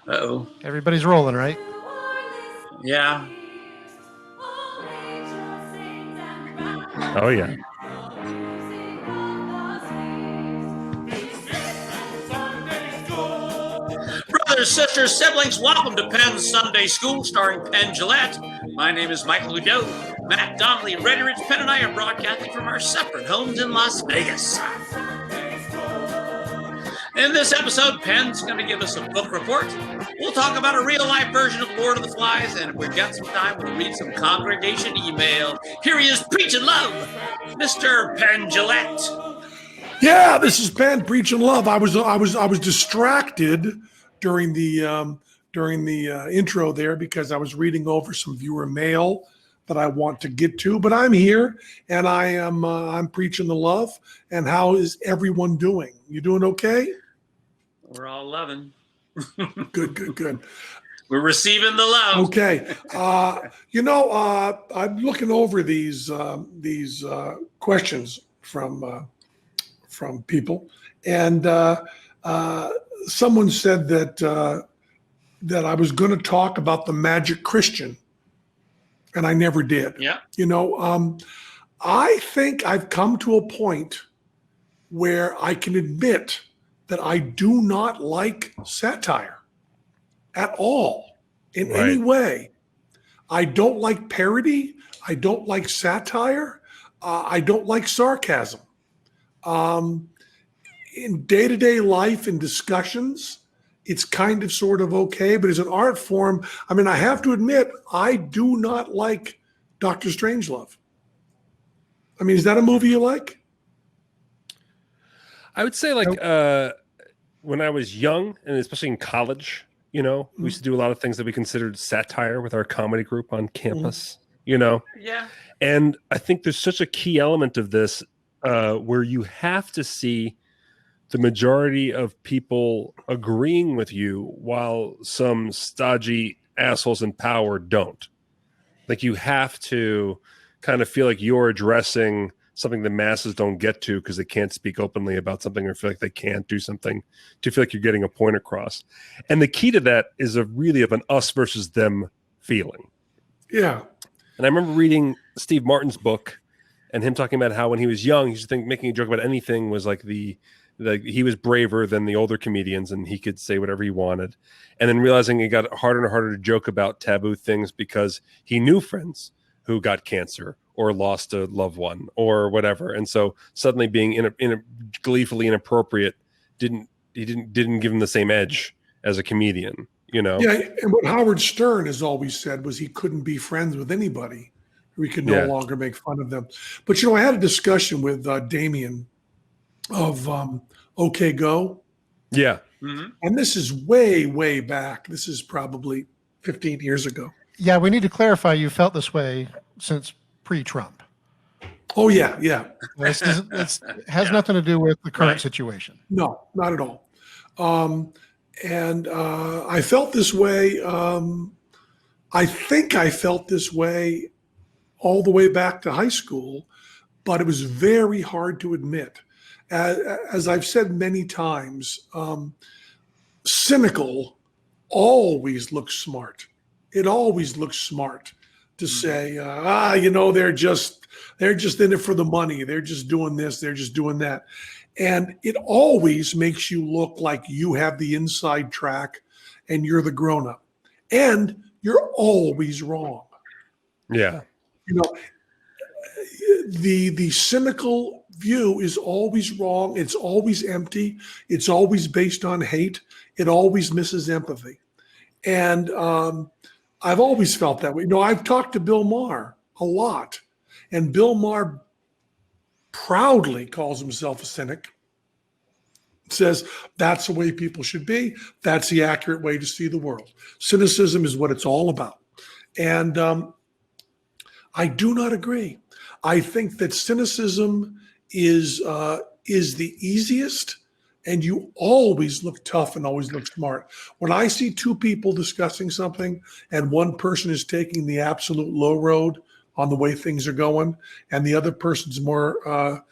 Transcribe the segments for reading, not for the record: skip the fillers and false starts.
Uh-oh. Everybody's rolling, right? Yeah. Oh, yeah. Brothers, sisters, siblings, welcome to Penn Sunday School, starring Penn Gillette. My name is Michael Udo. Matt Donnelly, Reddy Ridge, Penn, and I are broadcasting from our separate homes in Las Vegas. In this episode, Penn's going to give us a book report. We'll talk about a real-life version of Lord of the Flies, and if we've got some time, we'll read some congregation email. Here he is, preaching love, Mr. Penn Gillette. Yeah, this is Penn preaching love. I was distracted during the intro there because I was reading over some viewer mail that I want to get to, but I'm here and I'm preaching the love. And how is everyone doing? You doing okay? We're all loving. Good. We're receiving the love. Okay. I'm looking over these questions from people, and someone said that I was going to talk about the magic Christian, and I never did. Yeah. I think I've come to a point where I can admit that I do not like satire at all in any way. I don't like parody. I don't like satire. I don't like sarcasm. In day-to-day life and discussions, it's kind of sort of okay, but as an art form, I mean, I have to admit, I do not like Dr. Strangelove. I mean, is that a movie you like? I would say when I was young, and especially in college, we used to do a lot of things that we considered satire with our comedy group on campus, Yeah. And I think there's such a key element of this where you have to see the majority of people agreeing with you while some stodgy assholes in power don't. Like, you have to kind of feel like you're addressing something the masses don't get to because they can't speak openly about something or feel like they can't do something, to feel like you're getting a point across. And the key to that is really of an us versus them feeling. Yeah. And I remember reading Steve Martin's book and him talking about how when he was young, he used to think making a joke about anything was like he was braver than the older comedians and he could say whatever he wanted. And then realizing it got harder and harder to joke about taboo things because he knew friends who got cancer or lost a loved one or whatever. And so suddenly being in a gleefully inappropriate didn't give him the same edge as a comedian, Yeah, and what Howard Stern has always said was he couldn't be friends with anybody. We could no longer make fun of them. But, I had a discussion with Damien of OK Go. Yeah. Mm-hmm. And this is way, way back. This is probably 15 years ago. Yeah, we need to clarify you felt this way since pre-Trump. Oh, yeah. This has nothing to do with the current situation. No, not at all. And I felt this way. I think I felt this way all the way back to high school, but it was very hard to admit. As I've said many times, cynical always looks smart. It always looks smart to say, they're just in it for the money. They're just doing this. They're just doing that. And it always makes you look like you have the inside track and you're the grown-up. And you're always wrong. Yeah. The cynical view is always wrong. It's always empty. It's always based on hate. It always misses empathy. And I've always felt that way. I've talked to Bill Maher a lot, and Bill Maher proudly calls himself a cynic. Says that's the way people should be. That's the accurate way to see the world. Cynicism is what it's all about. And I do not agree. I think that cynicism is the easiest, and you always look tough and always look smart. When I see two people discussing something and one person is taking the absolute low road on the way things are going, and the other person's more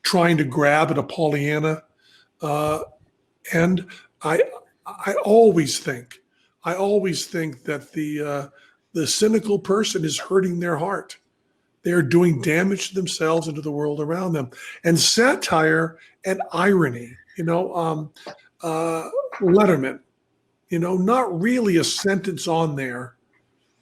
trying to grab at a Pollyanna end, I always think that the cynical person is hurting their heart. They're doing damage to themselves and to the world around them. And satire and irony, Letterman, not really a sentence on there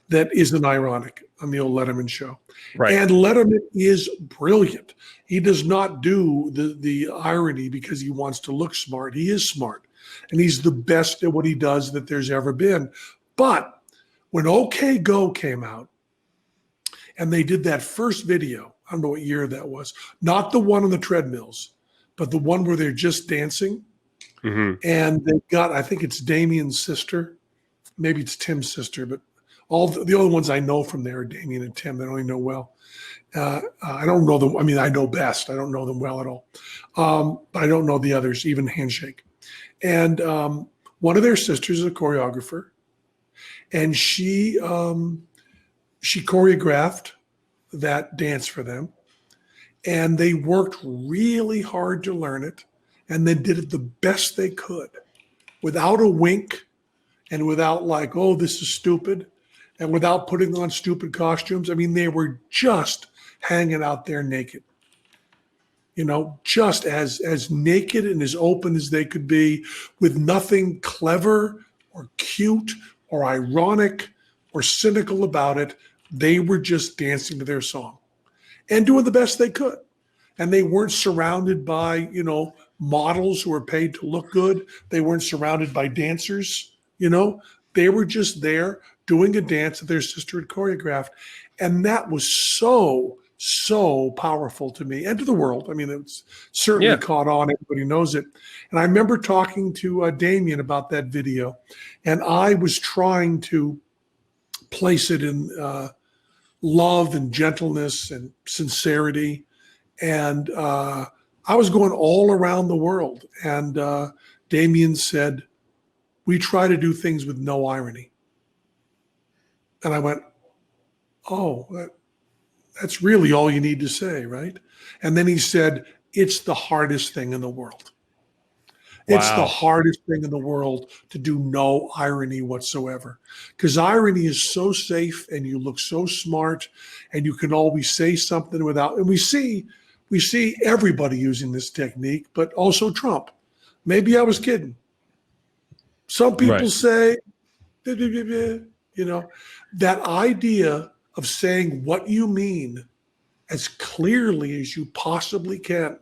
that isn't ironic on the old Letterman show. Right. And Letterman is brilliant. He does not do the irony because he wants to look smart. He is smart. And he's the best at what he does that there's ever been. But when OK Go came out, and they did that first video, I don't know what year that was, not the one on the treadmills, but the one where they're just dancing. Mm-hmm. And they got, I think it's Damien's sister. Maybe it's Tim's sister, but all the only ones I know from there are Damien and Tim that I only know well. I don't know them. I mean, I know best. I don't know them well at all. But I don't know the others, even Handshake. And one of their sisters is a choreographer. And she choreographed that dance for them. And they worked really hard to learn it and then did it the best they could without a wink and without like, oh, this is stupid, and without putting on stupid costumes. I mean, they were just hanging out there naked, just as naked and as open as they could be, with nothing clever or cute or ironic or cynical about it. They were just dancing to their song and doing the best they could. And they weren't surrounded by, models who were paid to look good. They weren't surrounded by dancers, They were just there doing a dance that their sister had choreographed. And that was so, so powerful to me and to the world. I mean, it's certainly caught on. Everybody knows it. And I remember talking to Damien about that video, and I was trying to place it in love and gentleness and sincerity. And I was going all around the world. And Damien said, we try to do things with no irony. And I went, oh, that's really all you need to say, right? And then he said, it's the hardest thing in the world. Wow. It's the hardest thing in the world to do no irony whatsoever. Because irony is so safe and you look so smart and you can always say something without, and we see everybody using this technique, but also Trump. Maybe I was kidding. Some people say, that idea of saying what you mean as clearly as you possibly can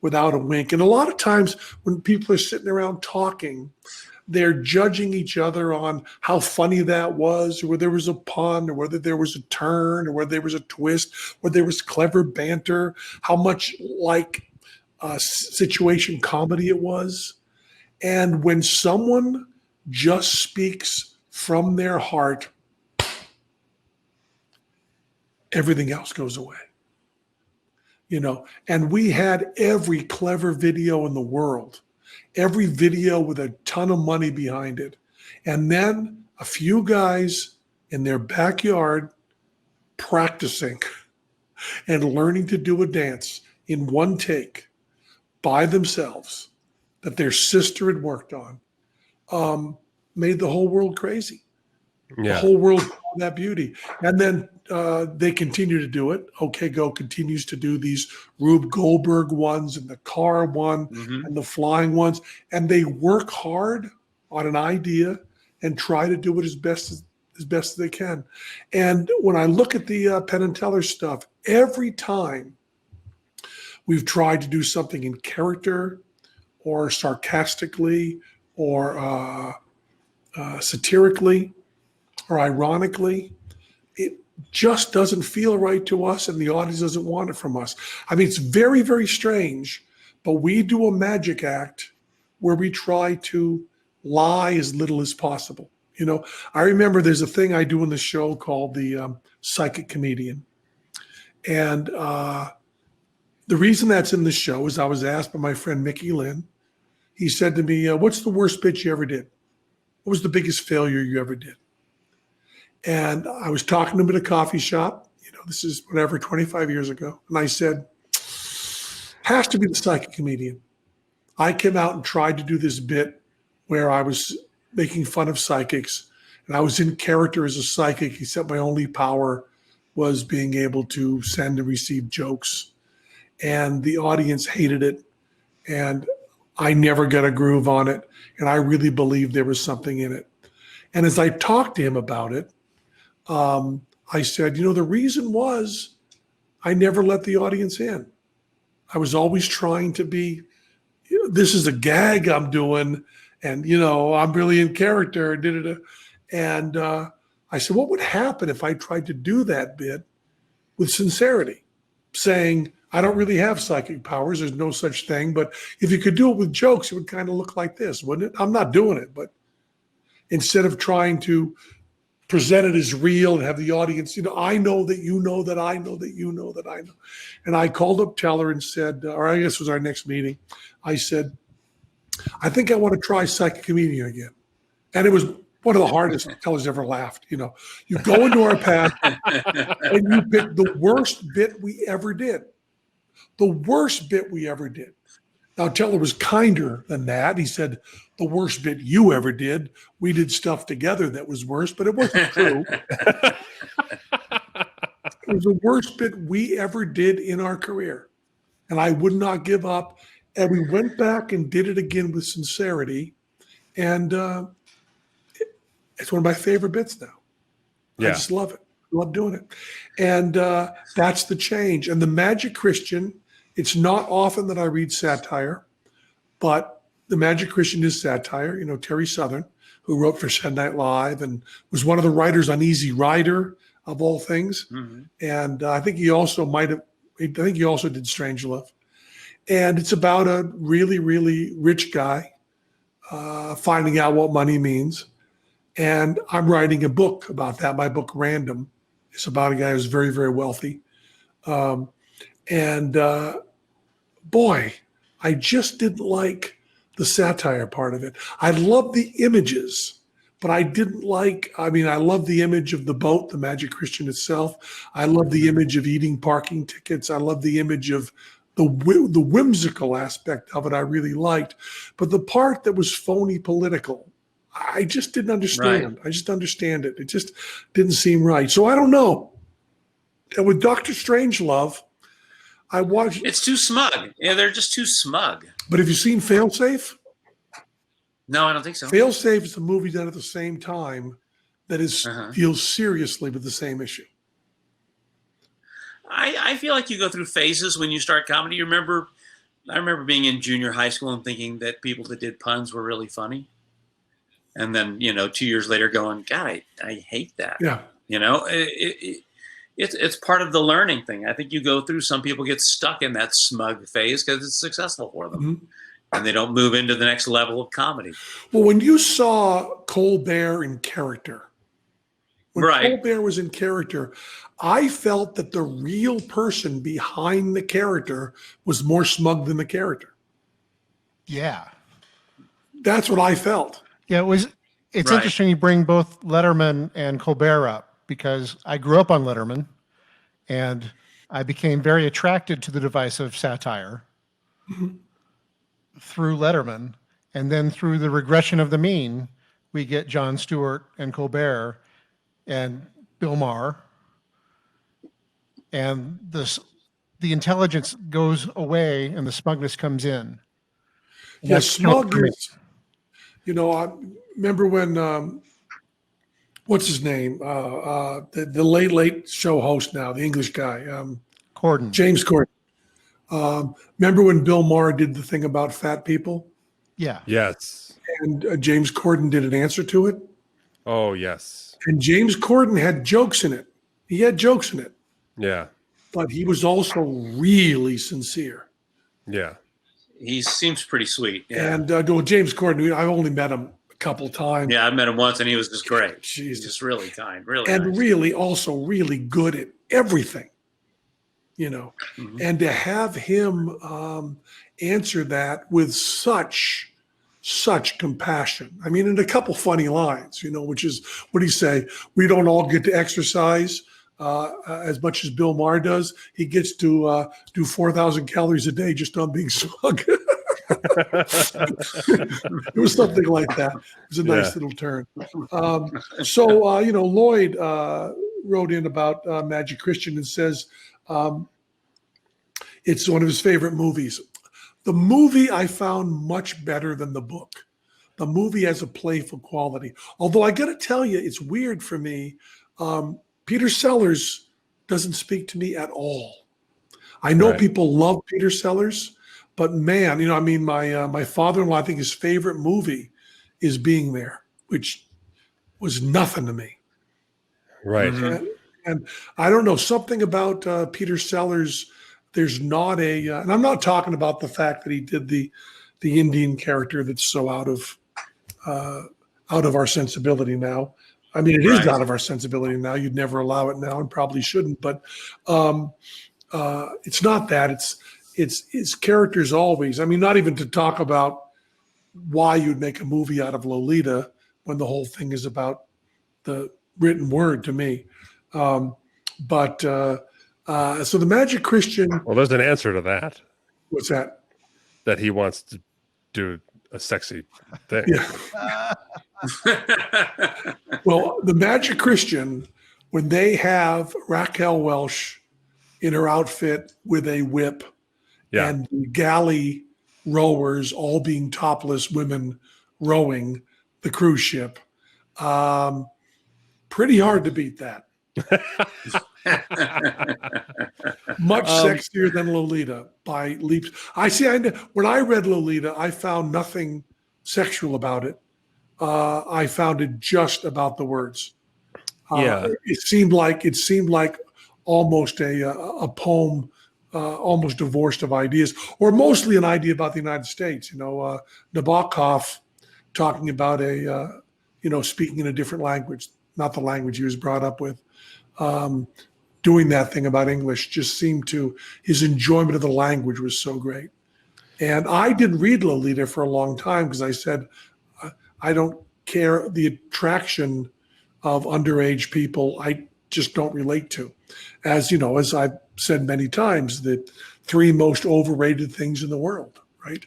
without a wink. And a lot of times when people are sitting around talking, they're judging each other on how funny that was, or whether there was a pun, or whether there was a turn, or whether there was a twist, whether there was clever banter, how much like situation comedy it was. And when someone just speaks from their heart, everything else goes away. And we had every clever video in the world, every video with a ton of money behind it. And then a few guys in their backyard practicing and learning to do a dance in one take by themselves that their sister had worked on, made the whole world crazy. Yeah. The whole world saw that beauty. And then they continue to do it. OK Go continues to do these Rube Goldberg ones and the car one and the flying ones. And they work hard on an idea and try to do it as best as they can. And when I look at the Penn and Teller stuff, every time we've tried to do something in character or sarcastically or satirically or ironically, it just doesn't feel right to us, and the audience doesn't want it from us. I mean, it's very, very strange, but we do a magic act where we try to lie as little as possible. I remember there's a thing I do in the show called the Psychic Comedian. And the reason that's in the show is I was asked by my friend Mickey Lynn. He said to me, what's the worst pitch you ever did? What was the biggest failure you ever did? And I was talking to him at a coffee shop. This is 25 years ago. And I said, has to be the Psychic Comedian. I came out and tried to do this bit where I was making fun of psychics, and I was in character as a psychic, except my only power was being able to send and receive jokes. And the audience hated it, and I never got a groove on it, and I really believed there was something in it. And as I talked to him about it, I said, the reason was I never let the audience in. I was always trying to be, this is a gag I'm doing, and, I'm really in character. And I said, what would happen if I tried to do that bit with sincerity, saying, I don't really have psychic powers. There's no such thing. But if you could do it with jokes, it would kind of look like this, wouldn't it? I'm not doing it. But instead of trying to present it as real and have the audience, I know that you know that I know that you know that I know. And I called up Teller and said, or I guess it was our next meeting, I said, I think I want to try psychic comedian again. And it was one of the hardest Teller's ever laughed. You go into our path and you pick the worst bit we ever did. The worst bit we ever did. Now, Teller was kinder than that. He said, the worst bit you ever did. We did stuff together that was worse, but it wasn't true. It was the worst bit we ever did in our career. And I would not give up. And we went back and did it again with sincerity. And it's one of my favorite bits now. Yeah. I just love it. Love doing it. And that's the change. And the Magic Christian, it's not often that I read satire, but the Magic Christian is satire. Terry Southern, who wrote for Saturday Night Live and was one of the writers on Easy Rider, of all things. Mm-hmm. And I think he also did Strangelove. And it's about a really, really rich guy finding out what money means. And I'm writing a book about that. My book, Random, is about a guy who's very, very wealthy. Boy, I just didn't like the satire part of it. I love the images, but I didn't I love the image of the boat, the Magic Christian itself. I love the image of eating parking tickets. I love the image of the whimsical aspect of it I really liked. But the part that was phony political, I just didn't understand. Right. I just understand it. It just didn't seem right. So I don't know. And with Dr. Strangelove, I watched. It's too smug. Yeah, they're just too smug. But have you seen Failsafe? No, I don't think so. Failsafe is a movie done at the same time that deals seriously with the same issue. I feel like you go through phases when you start comedy. I remember being in junior high school and thinking that people that did puns were really funny. And then, 2 years later going, God, I hate that. Yeah. It's part of the learning thing. I think you go through, some people get stuck in that smug phase because it's successful for them. Mm-hmm. And they don't move into the next level of comedy. Well, when you saw Colbert in character, when Colbert was in character, I felt that the real person behind the character was more smug than the character. Yeah. That's what I felt. Yeah, it's interesting you bring both Letterman and Colbert up, because I grew up on Letterman and I became very attracted to the device of satire through Letterman. And then through the regression of the mean, we get Jon Stewart and Colbert and Bill Maher. And the intelligence goes away and the smugness comes in. Yeah, smugness. I remember when, what's his name? The late show host now, the English guy. Corden. James Corden. Remember when Bill Maher did the thing about fat people? Yeah. Yes. And James Corden did an answer to it? Oh, yes. And James Corden had jokes in it. He had jokes in it. Yeah. But he was also really sincere. Yeah. He seems pretty sweet. Yeah. And James Corden, I've only met him a couple times. Yeah, I met him once and he was just great. Jesus. Just really kind, really and nice. Really also really good at everything, Mm-hmm. And to have him answer that with such compassion. I mean, and a couple funny lines, which is, what do you say? We don't all get to exercise as much as Bill Maher does. He gets to do 4,000 calories a day just on being smug. It was something like that. It was a nice little turn. Lloyd wrote in about Magic Christian and says it's one of his favorite movies. The movie I found much better than the book. The movie has a playful quality. Although I got to tell you, it's weird for me. Peter Sellers doesn't speak to me at all. I know people love Peter Sellers, but man, my father-in-law, I think his favorite movie is Being There, which was nothing to me. Right. And I don't know, something about Peter Sellers. There's not and I'm not talking about the fact that he did the Indian character that's so out of our sensibility now. I mean, it is out of our sensibility now. You'd never allow it now, and probably shouldn't. But it's not that. It's characters always. I mean, not even to talk about why you'd make a movie out of Lolita when the whole thing is about the written word to me. So the Magic Christian. Well, there's an answer to that. What's that? That he wants to do a sexy thing. Yeah. Well, the Magic Christian, when they have Raquel Welch in her outfit with a whip and the galley rowers all being topless women rowing the cruise ship, pretty hard to beat that. Much sexier than Lolita by leaps. When I read Lolita, I found nothing sexual about it. I found it just about the words. It seemed like almost a poem, almost divorced of ideas, or mostly an idea about the United States. Nabokov talking about speaking in a different language, not the language he was brought up with. Doing that thing about English just seemed to, his enjoyment of the language was so great. And I didn't read Lolita for a long time because I said, I don't care. The attraction of underage people, I just don't relate to. As I've said many times, the 3 most overrated things in the world, right?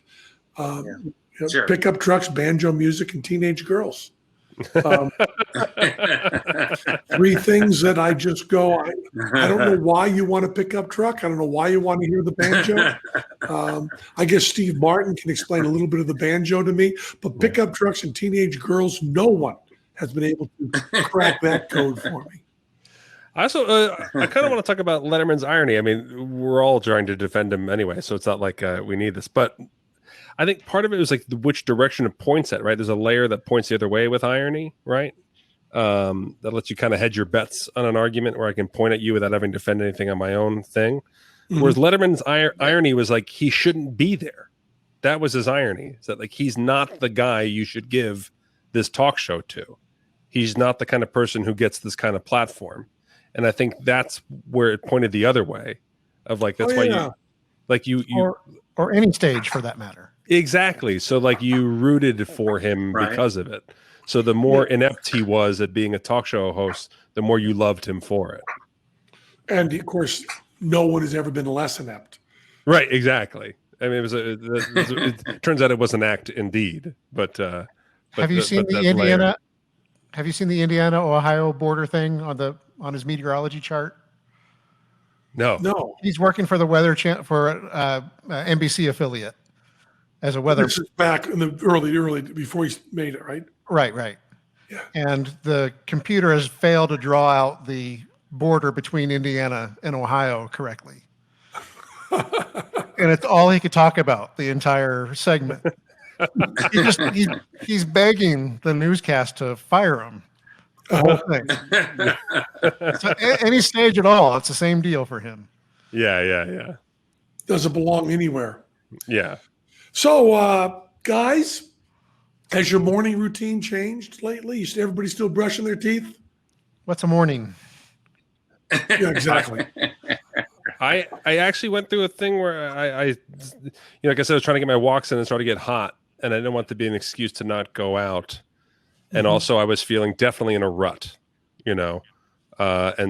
Pickup trucks, banjo music, and teenage girls. 3 things that I just go, I don't know why you want a pickup truck. I don't know why you want to hear the banjo. I guess Steve Martin can explain a little bit of the banjo to me, but pickup trucks and teenage girls, no one has been able to crack that code for me. I also, I kind of want to talk about Letterman's irony. I mean, we're all trying to defend him anyway, so it's not like we need this, but I think part of it was like which direction it points at, right? There's a layer that points the other way with irony, right? That lets you kind of hedge your bets on an argument where I can point at you without having to defend anything on my own thing. Mm-hmm. Whereas Letterman's irony was like, he shouldn't be there. That was his irony. Is that like, he's not the guy you should give this talk show to. He's not the kind of person who gets this kind of platform. And I think that's where it pointed the other way of like, that's or any stage for that matter. Exactly. So like you rooted for him because of it. So the more inept he was at being a talk show host, the more you loved him for it. And of course, no one has ever been less inept. Right. Exactly. I mean, it turns out it was an act indeed. But have you seen the Indiana? Have you seen the Indiana-Ohio border thing on his meteorology chart? No. He's working for the Weather for NBC affiliate as a weather. This is back in the early before he made it, right? Right. Yeah. And the computer has failed to draw out the border between Indiana and Ohio correctly. And it's all he could talk about the entire segment. He's begging the newscast to fire him. The whole thing. So any stage at all, it's the same deal for him. Yeah. Doesn't belong anywhere. Yeah. So, guys, has your morning routine changed lately? Everybody still brushing their teeth? What's a morning? Yeah, exactly. I actually went through a thing where I like I said, I was trying to get my walks in and started to get hot, and I didn't want to be an excuse to not go out. And also I was feeling definitely in a rut, and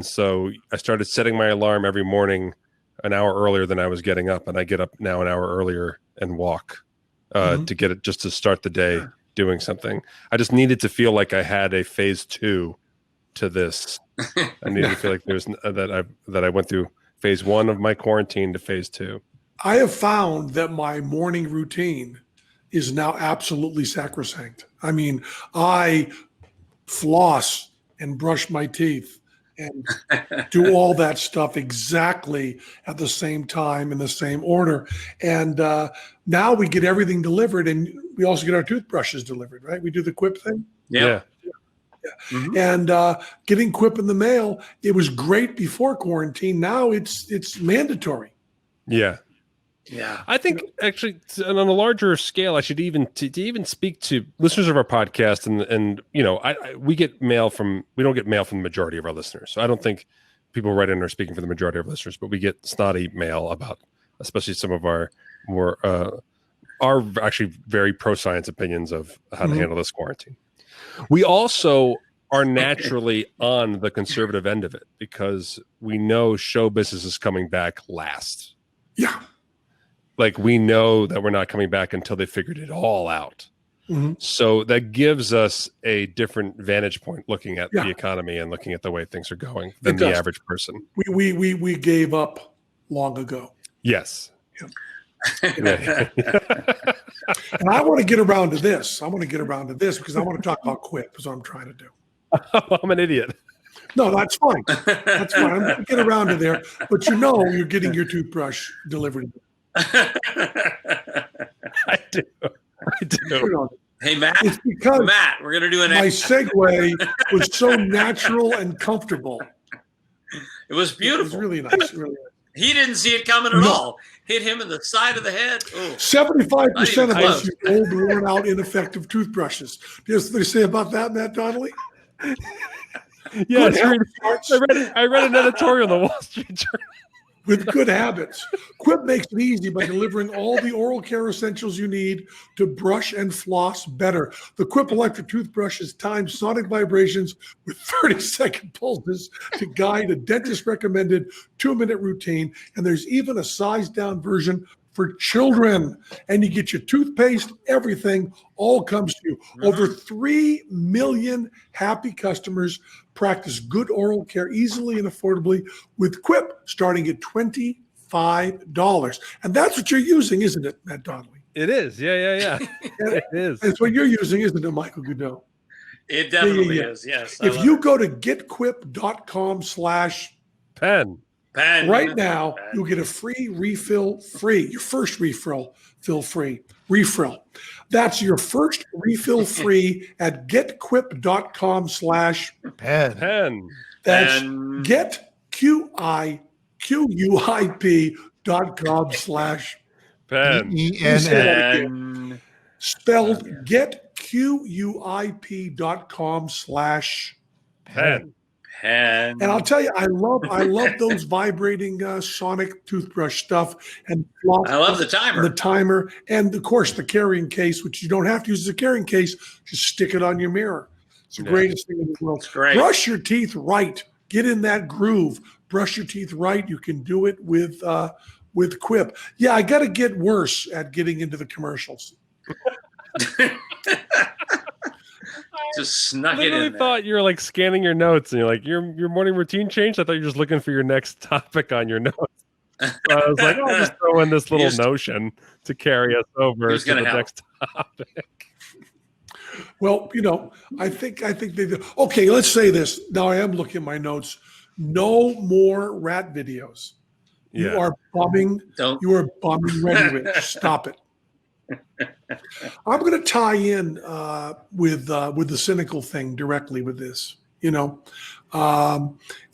so I started setting my alarm every morning an hour earlier than I was getting up, and I get up now an hour earlier and walk to get it, just to start the day doing something. I just needed to feel like I had a phase 2 to this. I needed to feel like there's that I went through phase 1 of my quarantine to phase 2. I have found that my morning routine is now absolutely sacrosanct. I mean, I floss and brush my teeth and do all that stuff exactly at the same time in the same order. And now we get everything delivered, and we also get our toothbrushes delivered, right? We do the Quip thing. Yeah. Mm-hmm. And getting Quip in the mail, it was great before quarantine. Now it's mandatory. Yeah. Yeah. I think actually on a larger scale, I should even to even speak to listeners of our podcast, and we get mail we don't get mail from the majority of our listeners. So I don't think people write in are speaking for the majority of listeners, but we get snotty mail about, especially some of our more are actually very pro-science opinions of how to handle this quarantine. We also are naturally on the conservative end of it because we know show business is coming back last. Yeah. Like we know that we're not coming back until they figured it all out. Mm-hmm. So that gives us a different vantage point looking at the economy and looking at the way things are going than the average person. We gave up long ago. Yes. Yeah. And I want to get around to this. Because I want to talk about Quip. Is what I'm trying to do. I'm an idiot. No, that's fine. That's fine. I'm going to get around to there. But you're getting your toothbrush delivered. I do. Hey, Matt. It's because Matt, we're going to do an my segue was so natural and comfortable. It was beautiful. It was really nice. Really nice. He didn't see it coming at all. Hit him in the side of the head. 75% of us use old, worn out, ineffective toothbrushes. Do you know what they say about that, Matt Donnelly? Yeah, I read an editorial in the Wall Street Journal. With good habits. Quip makes it easy by delivering all the oral care essentials you need to brush and floss better. The Quip electric toothbrushes time sonic vibrations with 30-second pulses to guide a dentist-recommended 2-minute routine. And there's even a sized-down version for children. And you get your toothpaste, everything all comes to you. Over 3 million happy customers practice good oral care easily and affordably with Quip starting at $25. And that's what you're using, isn't it, Matt Donnelly? It is. Yeah. It is. That's what you're using, isn't it, Michael Godot? It definitely is, yes. If you go to getquip.com/Penn right now, you'll get a free refill free. Your first refill free. That's your first refill free at getquip.com/Penn. That's getquip.com/Penn. Spelled getquip.com/Penn. And I'll tell you, I love those vibrating sonic toothbrush stuff, and I love the timer. And of course the carrying case, which you don't have to use as a carrying case. Just stick it on your mirror. It's the greatest thing in the world. Brush your teeth right. Get in that groove. Brush your teeth right. You can do it with Quip. Yeah, I got to get worse at getting into the commercials. Just snuck it in. I thought you were like scanning your notes and you're like, your morning routine changed. I thought you were just looking for your next topic on your notes. So I was like, I'll just throw in this little notion to carry us over to the next topic. Well, I think they do. Okay, let's say this. Now I am looking at my notes. No more rat videos. Yeah. You are bumming. You are bumming Ready Rich. Stop it. I'm going to tie in with the cynical thing directly with this. It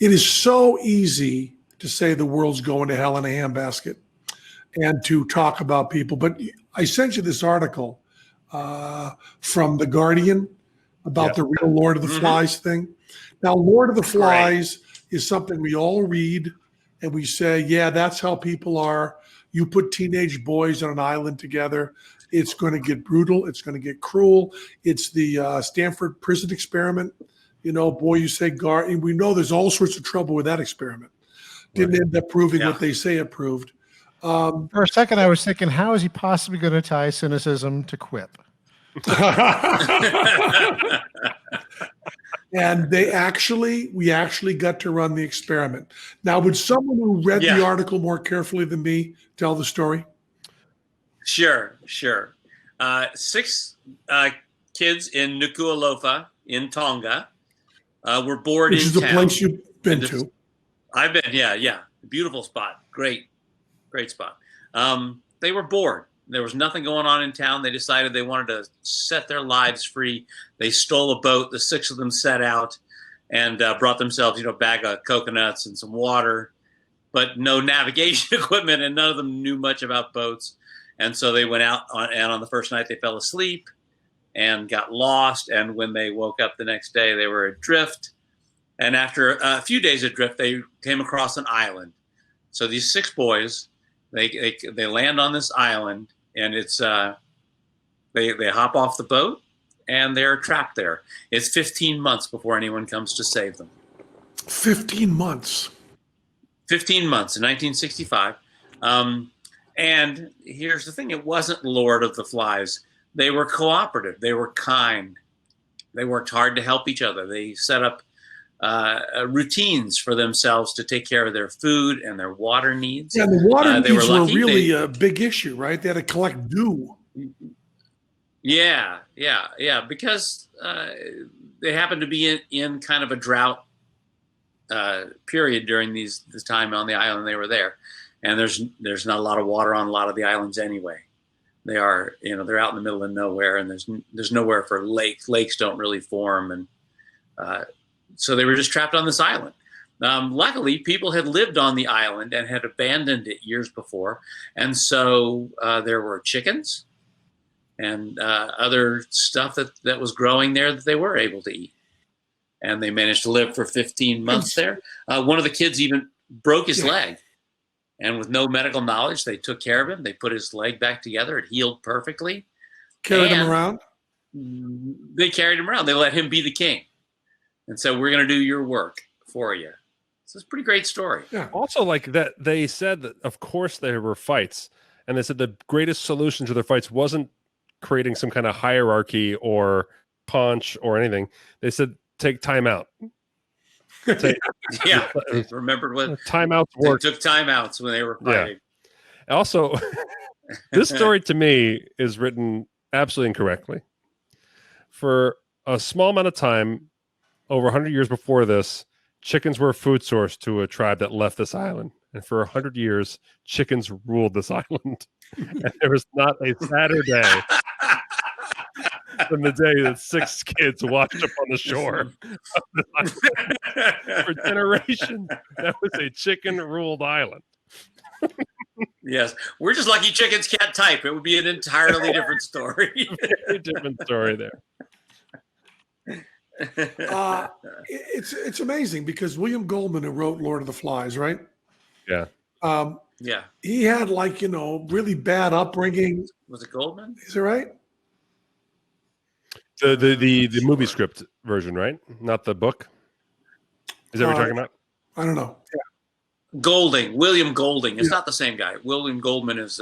is so easy to say the world's going to hell in a handbasket and to talk about people. But I sent you this article from The Guardian about the real Lord of the Flies thing. Now, Lord of the Flies is something we all read and we say, yeah, that's how people are. You put teenage boys on an island together, it's going to get brutal. It's going to get cruel. It's the Stanford prison experiment. Boy, you say guard. And we know there's all sorts of trouble with that experiment. Didn't end up proving what they say it proved. For a second, I was thinking, how is he possibly going to tie cynicism to quip? And we actually got to run the experiment. Now, would someone who read the article more carefully than me tell the story? Sure. 6 kids in Nuku'alofa in Tonga were bored Which in is the town. place you've been to. I've been, yeah. Beautiful spot. Great spot. They were bored. There was nothing going on in town. They decided they wanted to set their lives free. They stole a boat. The 6 of them set out and brought themselves, a bag of coconuts and some water, but no navigation equipment, and none of them knew much about boats. And so they went out, and on the first night they fell asleep and got lost. And when they woke up the next day, they were adrift. And after a few days adrift, they came across an island. So these 6 boys, they land on this island, and it's they hop off the boat, and they're trapped there. It's 15 months before anyone comes to save them. 15 months. 15 months in 1965. And here's the thing. It wasn't Lord of the Flies. They were cooperative. They were kind. They worked hard to help each other. They set up routines for themselves to take care of their food and their water needs. Yeah, the water needs were really a big issue, right? They had to collect dew. Yeah, because they happened to be in kind of a drought period during this time on the island they were there. And there's not a lot of water on a lot of the islands anyway. They are, they're out in the middle of nowhere, and there's nowhere for lakes. Lakes don't really form, and so they were just trapped on this island. Luckily, people had lived on the island and had abandoned it years before, and so there were chickens and other stuff that was growing there that they were able to eat, and they managed to live for 15 months there. One of the kids even broke his leg. And with no medical knowledge, they took care of him. They put his leg back together. It healed perfectly. Carried him around? They carried him around. They let him be the king. And so we're going to do your work for you. So it's a pretty great story. Yeah. Also, like that, they said that, of course, there were fights. And they said the greatest solution to their fights wasn't creating some kind of hierarchy or punch or anything. They said, take time out. Yeah, remembered what timeouts work. They took timeouts when they were fighting. Yeah. Also, this story to me is written absolutely incorrectly. For a small amount of time, over 100 years before this, chickens were a food source to a tribe that left this island. And for 100 years, chickens ruled this island. And there was not a Saturday than the day that 6 kids washed up on the shore. For generations, that was a chicken-ruled island. Yes. We're just lucky chickens can't type. It would be an entirely different story. Very different story there. It's amazing because William Goldman, who wrote Lord of the Flies, right? Yeah. Yeah. He had really bad upbringing. Was it Goldman? Is it right? The movie script version, right? Not the book. Is that what you're talking about? I don't know. Yeah. William Golding. It's not the same guy. William Goldman is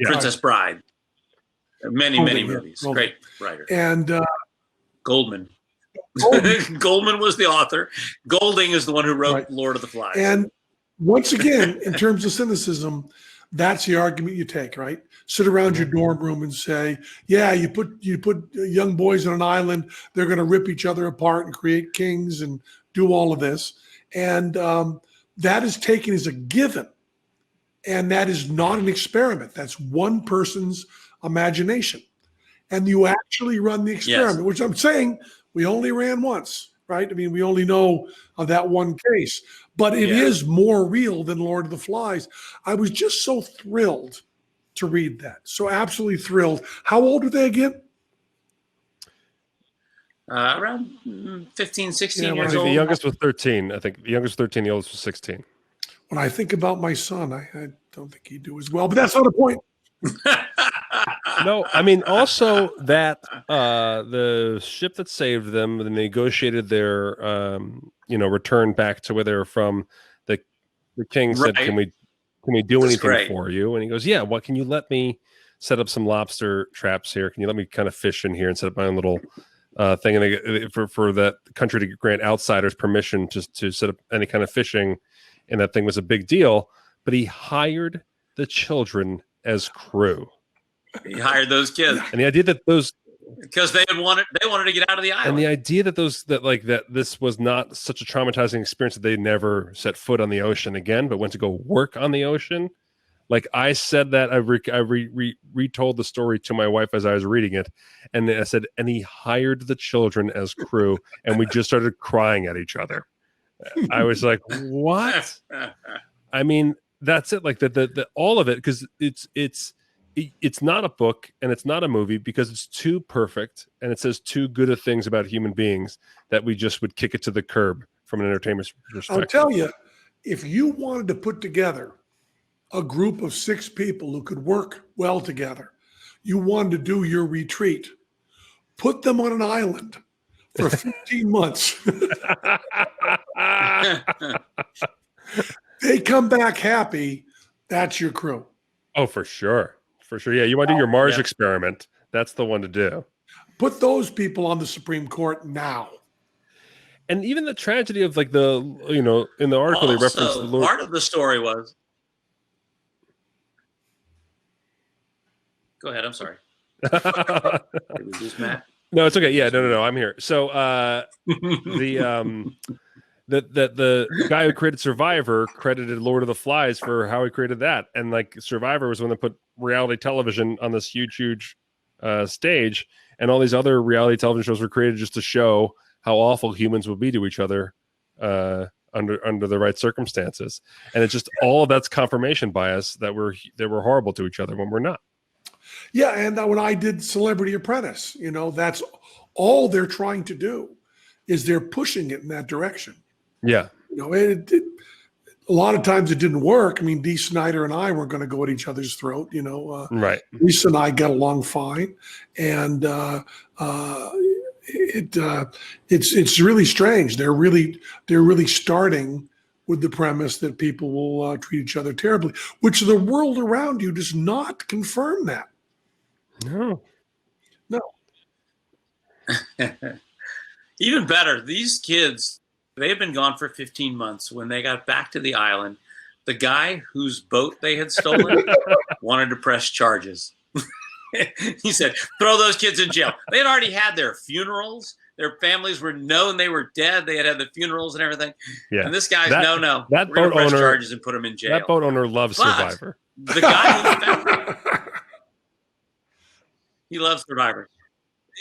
Princess Bride. Many movies. Goldman. Great writer. And Goldman. Goldman was the author. Golding is the one who wrote Lord of the Flies. And once again, in terms of cynicism, that's the argument you take, right? Sit around your dorm room and say, yeah, you put young boys on an island, they're going to rip each other apart and create kings and do all of this. And that is taken as a given. And that is not an experiment. That's one person's imagination. And you actually run the experiment, which I'm saying we only ran once, right? I mean, we only know of that one case. But it is more real than Lord of the Flies. I was just so thrilled to read that. So absolutely thrilled. How old were they again? Around 15, 16 years I think old. the youngest was 13. I think the youngest was 13. The oldest was 16. When I think about my son, I don't think he'd do as well. But that's not the point. No, I mean, also that the ship that saved them, they negotiated their return back to where they were from. The king said, "Can we Can we do That's anything great. for you? And he goes, yeah, what can you let me set up some lobster traps here? Can you let me kind of fish in here and set up my own little thing? And they, for that country to grant outsiders permission to set up any kind of fishing, and that thing was a big deal. But he hired the children as crew. He hired those kids. And the idea that those, because they wanted to get out of the island. and the idea that that this was not such a traumatizing experience that they never set foot on the ocean again, but went to go work on the ocean. Like I said that, I retold the story to my wife as I was reading it, and I said, and he hired the children as crew, and we just started crying at each other. I was like, what? I mean, that's it. Like the all of it, because it's not a book and it's not a movie because it's too perfect and it says too good of things about human beings that we just would kick it to the curb from an entertainment perspective. I'll tell you, if you wanted to put together a group of 6 people who could work well together, you wanted to do your retreat, put them on an island for 15 months. They come back happy. That's your crew. Oh, for sure. For sure. Yeah. You want to do your Mars experiment. That's the one to do. Put those people on the Supreme Court now. And even the tragedy of like in the article they referenced the Lord. Part of the story was. Go ahead. I'm sorry. It was just Matt. No, it's okay. Yeah, no. I'm here. So the guy who created Survivor credited Lord of the Flies for how he created that, and like Survivor was the one that put reality television on this huge stage, and all these other reality television shows were created just to show how awful humans would be to each other under the right circumstances. And it's just all of that's confirmation bias that we're horrible to each other when we're not. Yeah, and when I did Celebrity Apprentice, that's all they're trying to do is they're pushing it in that direction. Yeah. A lot of times it didn't work. I mean, Dee Snider and I weren't going to go at each other's throat. Right. Lisa and I got along fine, and it's really strange. They're really starting with the premise that people will treat each other terribly, which the world around you does not confirm that. No. Even better, these kids, they've been gone for 15 months. When they got back to the island, the guy whose boat they had stolen wanted to press charges. He said, throw those kids in jail. They had already had their funerals. Their families were known they were dead. They had the funerals and everything. Yeah. And this guy's, no. That we're going to press owner, charges and put him in jail. That boat owner loves Survivor. The guy he loves Survivor.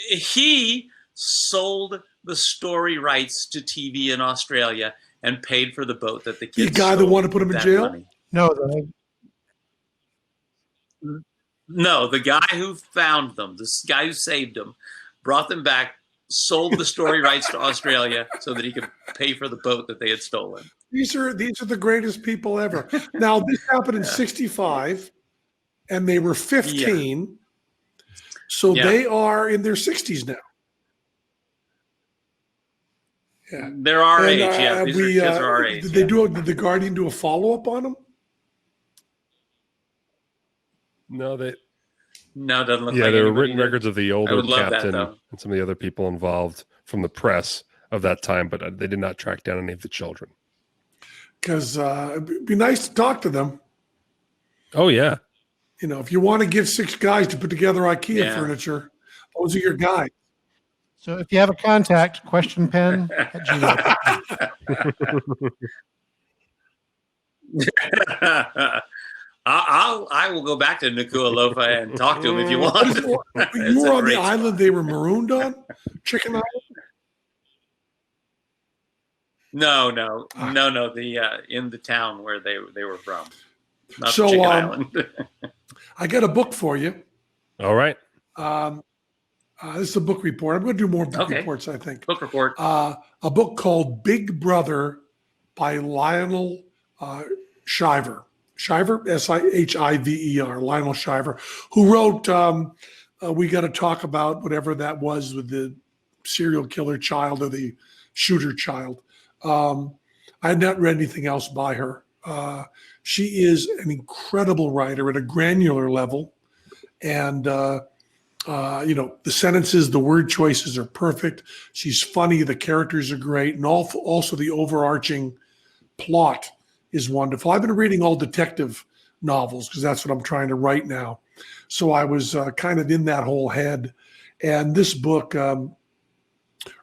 He sold the story rights to TV in Australia and paid for the boat that the kids. The guy that wanted to put him in jail? Money. No, the guy who found them, this guy who saved them, brought them back, sold the story rights to Australia so that he could pay for the boat that they had stolen. These are the greatest people ever. Now, this happened in 65, and they were 15. Yeah. So they are in their 60s now. Yeah. They're our age, yeah. These kids are our age. Did the Guardian do a follow-up on them? No, it doesn't look like there were written did. records of the older captain and some of the other people involved from the press of that time, but they did not track down any of the children. Because it'd be nice to talk to them. Oh, yeah. If you want to give 6 guys to put together IKEA furniture, those are your guys. So if you have a contact, questionpen@gmail.com. I will go back to Nuku'alofa and talk to him if you want. You were on the island they were marooned on? Chicken Island? No. The in the town where they were from. Not the Chicken Island. I got a book for you. All right. This is a book report. I'm going to do more book reports, I think. Book report. A book called Big Brother by Lionel Shriver. Shriver, Shiver, Lionel Shriver, who wrote We Got to Talk About whatever that was with the serial killer child or the shooter child. I had not read anything else by her. She is an incredible writer at a granular level. And, the sentences, the word choices are perfect. She's funny. The characters are great. And also the overarching plot is wonderful. I've been reading all detective novels because that's what I'm trying to write now. So I was kind of in that whole head. And this book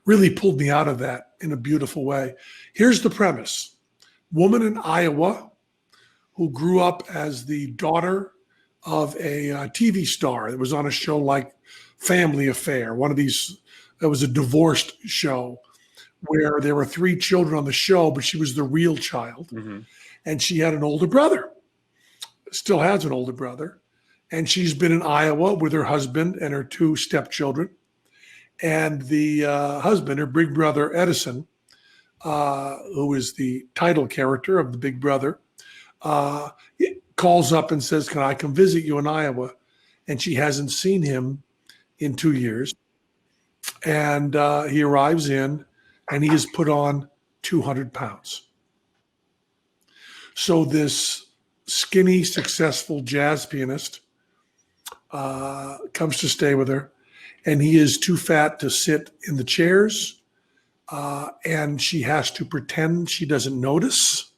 really pulled me out of that in a beautiful way. Here's the premise. Woman in Iowa who grew up as the daughter of a TV star that was on a show like Family Affair, one of these, it was a divorced show where there were 3 children on the show, but she was the real child. Mm-hmm. And she had an older brother, still has an older brother. And she's been in Iowa with her husband and her 2 stepchildren. And the husband, her big brother, Edison, who is the title character of the Big Brother, calls up and says, can I come visit you in Iowa? And she hasn't seen him in 2 years. And he arrives in and he has put on 200 pounds. So this skinny, successful jazz pianist comes to stay with her, and he is too fat to sit in the chairs. And she has to pretend she doesn't notice.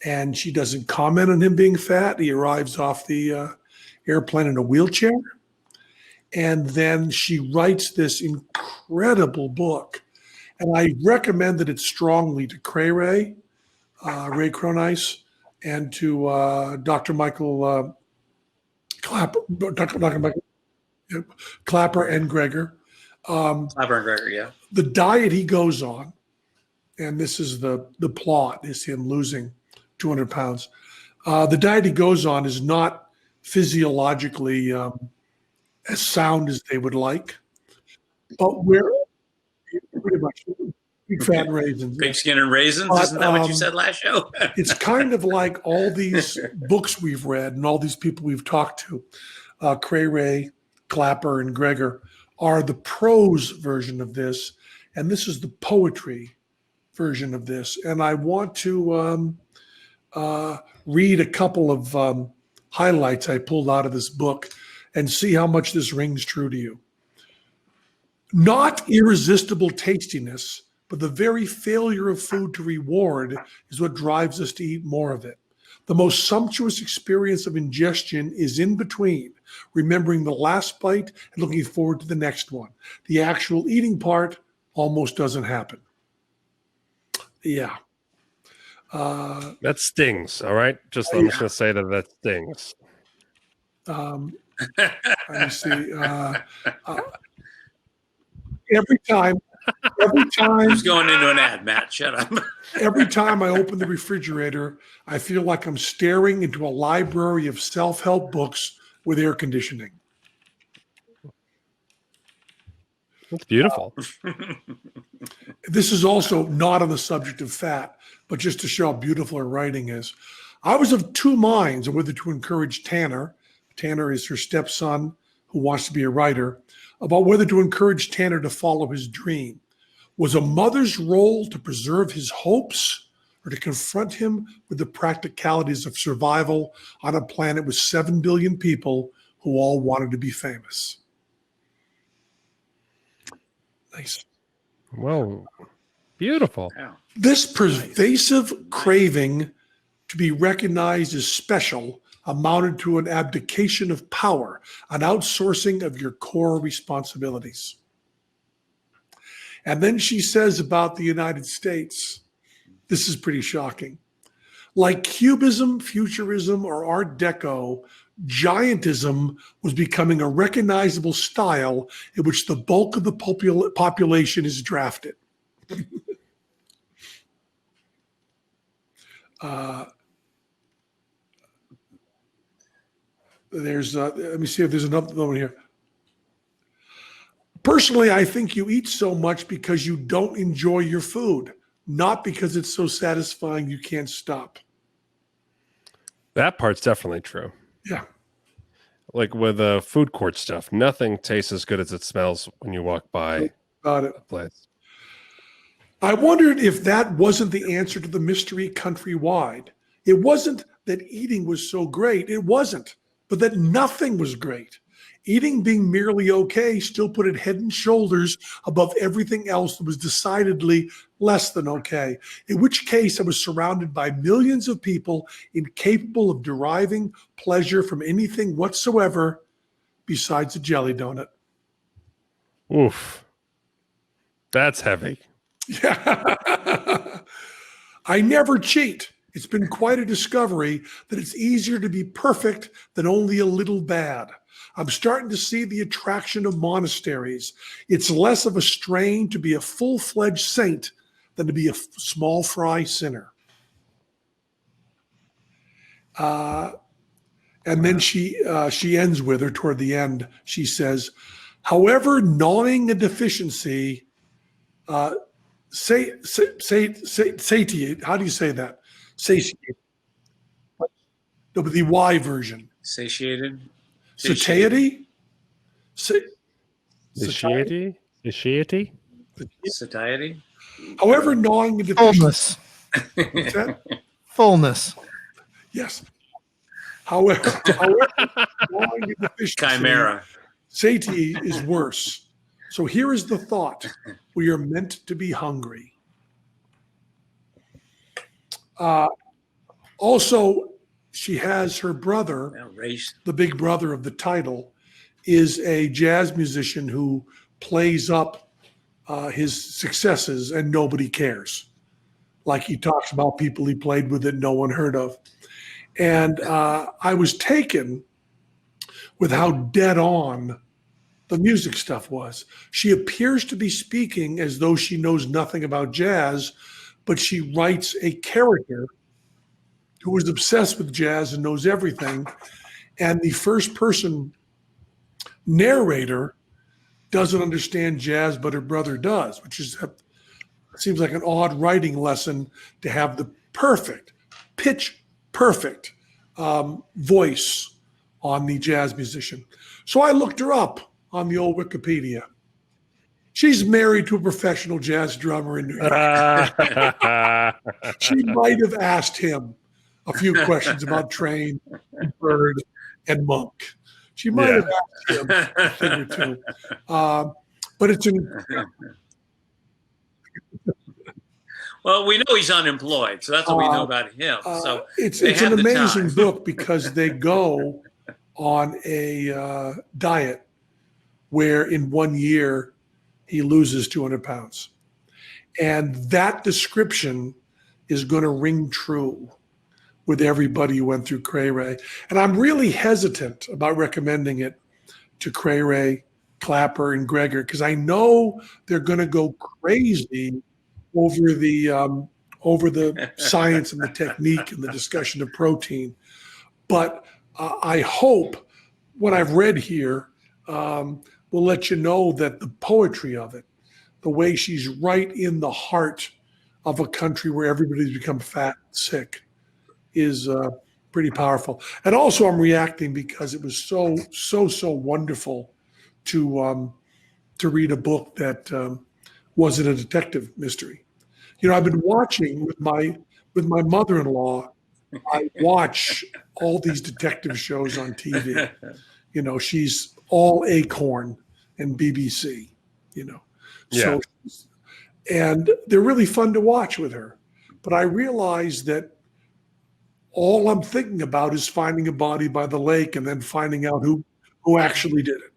And she doesn't comment on him being fat. He arrives off the airplane in a wheelchair. And then she writes this incredible book. And I recommended it strongly to Ray Cronice, and to Dr. Michael Clapper, Clapper and Gregor. Clapper and Gregor, yeah. The diet he goes on, and this is the plot, is him losing 200 pounds. The diet he goes on is not physiologically as sound as they would like, but we're pretty much big fat raisins. Big skin and raisins, but, isn't that what you said last show? It's kind of like all these books we've read and all these people we've talked to, Ray, Clapper, and Gregor, are the prose version of this, and this is the poetry version of this. And I want to read a couple of highlights I pulled out of this book and see how much this rings true to you. Not irresistible tastiness, but the very failure of food to reward is what drives us to eat more of it. The most sumptuous experience of ingestion is in between, remembering the last bite and looking forward to the next one. The actual eating part almost doesn't happen. Yeah. That stings, all right? I'm just going to say that stings. Let me see. Every time. Who's going into an ad, Matt? Shut up. Every time I open the refrigerator, I feel like I'm staring into a library of self-help books with air conditioning. That's beautiful. This is also not on the subject of fat, but just to show how beautiful her writing is. I was of 2 minds on whether to encourage Tanner. Tanner is her stepson who wants to be a writer, about whether to encourage Tanner to follow his dream. Was a mother's role to preserve his hopes or to confront him with the practicalities of survival on a planet with 7 billion people who all wanted to be famous? Nice. Well, beautiful. Yeah. This pervasive craving to be recognized as special amounted to an abdication of power, an outsourcing of your core responsibilities. And then she says about the United States, this is pretty shocking. Like Cubism, Futurism, or Art Deco, giantism was becoming a recognizable style in which the bulk of the population is drafted. Let me see if there's another one here. Personally, I think you eat so much because you don't enjoy your food, not because it's so satisfying you can't stop. That part's definitely true. Yeah. Like with food court stuff, nothing tastes as good as it smells when you walk by a place. I wondered if that wasn't the answer to the mystery countrywide. It wasn't that eating was so great. It wasn't, but that nothing was great. Eating being merely okay still put it head and shoulders above everything else that was decidedly less than okay, in which case I was surrounded by millions of people incapable of deriving pleasure from anything whatsoever besides a jelly donut. Oof. That's heavy. Yeah. I never cheat. It's been quite a discovery that it's easier to be perfect than only a little bad. I'm starting to see the attraction of monasteries. It's less of a strain to be a full-fledged saint than to be a small fry sinner. And then she ends with her toward the end. She says, however, gnawing a deficiency, satiate. How do you say that? Satiate. No, but the Y version. Satiated. Satiety? Satiety? Satiety? Satiety. However, gnawing a deficiency. Fullness. What's that? Fullness. Yes. However, gnawing a deficiency. Chimera. Satiety is worse. So here is the thought. We are meant to be hungry. Also, she has her brother, the big brother of the title, is a jazz musician who plays up his successes and nobody cares. Like he talks about people he played with that no one heard of. And I was taken with how dead on the music stuff was. She appears to be speaking as though she knows nothing about jazz, but she writes a character who is obsessed with jazz and knows everything. And the first person narrator doesn't understand jazz, but her brother does, which is seems like an odd writing lesson to have the perfect, pitch perfect voice on the jazz musician. So I looked her up on the old Wikipedia. She's married to a professional jazz drummer in New York. She might have asked him a few questions about Train, Bird, and Monk. She might have asked him a thing or two. But it's well, we know he's unemployed, so that's what we know about him. So it's an amazing book because they go on a diet where in 1 year he loses 200 pounds. And that description is going to ring true with everybody who went through Cray Ray. And I'm really hesitant about recommending it to Cray Ray, Clapper, and Gregor because I know they're going to go crazy over the science and the technique and the discussion of protein. But I hope what I've read here will let you know that the poetry of it, the way she's right in the heart of a country where everybody's become fat and sick, is pretty powerful. And also I'm reacting because it was so wonderful to read a book that wasn't a detective mystery. You know, I've been watching with my mother-in-law. I watch all these detective shows on TV. You know, she's all Acorn and BBC, you know. Yeah. So, and they're really fun to watch with her. But I realize that all I'm thinking about is finding a body by the lake and then finding out who actually did it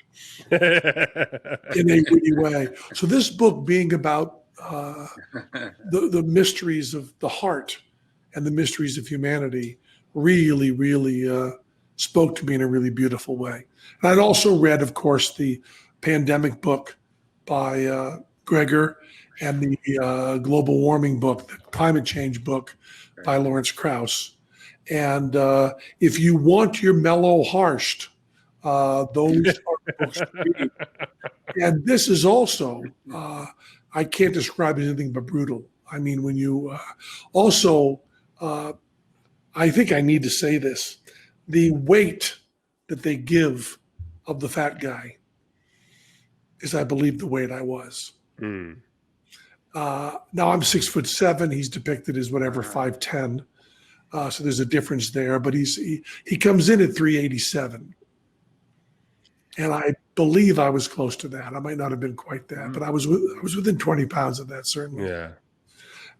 in a witty way. So this book being about the mysteries of the heart and the mysteries of humanity really spoke to me in a really beautiful way. And I'd also read, of course, the pandemic book by Gregor and the global warming book, the climate change book by Lawrence Krauss. And if you want your mellow harshed, those are the books to read. And this is also, I can't describe it as anything but brutal. I mean, when you also, I think I need to say this, the weight that they give of the fat guy is, I believe, the weight I was. Mm. Now I'm 6'7". He's depicted as whatever, 5'10". So there's a difference there, but he comes in at 387. And I believe I was close to that. I might not have been quite that, but I was within 20 pounds of that, certainly. Yeah.